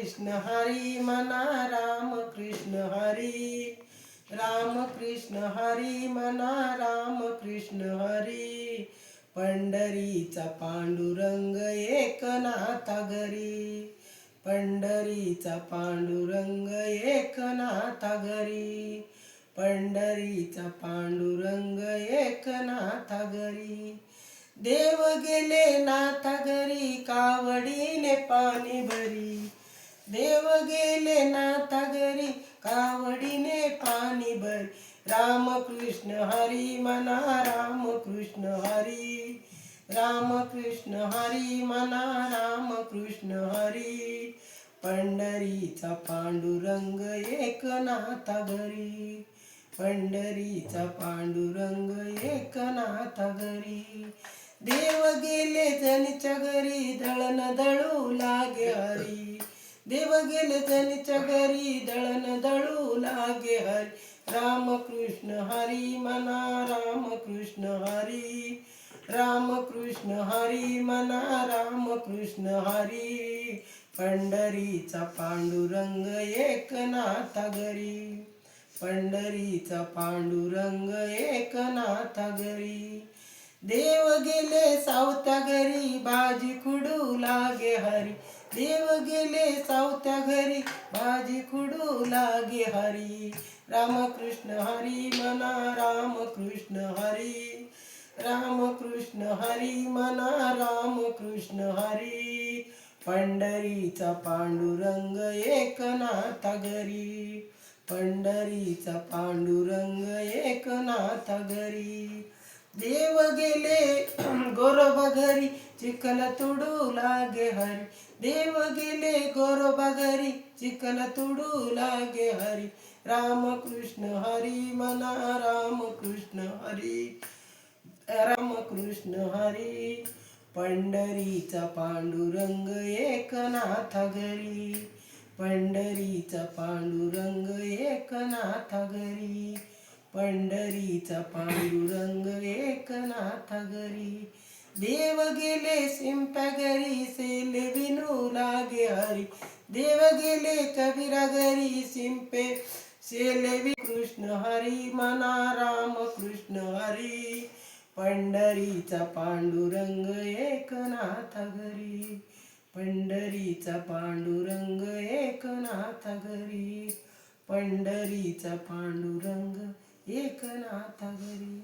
कृष्ण हरी म्हणा राम कृष्ण हरी, राम कृष्ण हरी म्हणा राम कृष्ण हरी. पंढरीचा पांडुरंग एकनाथा घरी, पंढरीचा पांडुरंग एकनाथा घरी, पंढरीचा पांडुरंग एकनाथा घरी. देव गेले नाथा घरी कावडीने पाणी भरी, देव गेले नाथा घरी कावडीने पाणी भरी. राम कृष्ण हरी म्हणा राम कृष्ण हरी, राम कृष्ण हरी म्हणा राम कृष्ण हरी. पंढरीचा पांडुरंग एकनाथा घरी, पंढरीचा पांडुरंग एकनाथा घरी. देव गेले जनीच्या घरी दळण दळू लागे हरी, देव गेले जनीच्या घरी दळण दळू लागे हरी. राम कृष्ण हरी म्हणा राम कृष्ण हरी, राम कृष्ण हरी म्हणा राम कृष्ण हरी. पंढरीचा पांडुरंग एकनाथा घरी, पंढरीचा पांडुरंग एकनाथा घरी. देव गेले सावत्या घरी भाजी खुडू लागे हरी, देव गेले सावत्या घरी भाजी खुडू लागे हरी. राम कृष्ण हरी म्हणा राम कृष्ण हरी, राम कृष्ण हरी म्हणा राम कृष्ण हरी. पंढरीचा पांडुरंग एकनाथा घरी, पंढरीचा पांडुरंग एकनाथा घरी. देव गेले गोरोबा घरी चिखल तुडू लागे हरी, देव गेले गोरोबा घरी चिखल तुडू लागे हरी. राम कृष्ण हरी म्हणा राम कृष्ण हरी, राम कृष्ण हरी. पंढरीचा पांडुरंग एकनाथा घरी, पंढरीचा पांडुरंग एकनाथा घरी, पंढरीचा पांडुरंग एकनाथा घरी. देव गेले शिंप्या घरी सेले विनू लागे हरी, देव गेले कबीरा घरी शिंपे सेले वि. कृष्ण हरी म्हणा राम कृष्ण हरी. पंढरीचा पांडुरंग एकनाथा घरी, पंढरीचा पांडुरंग एकनाथा घरी, पंढरीचा पांडुरंग एकनाथा घरी.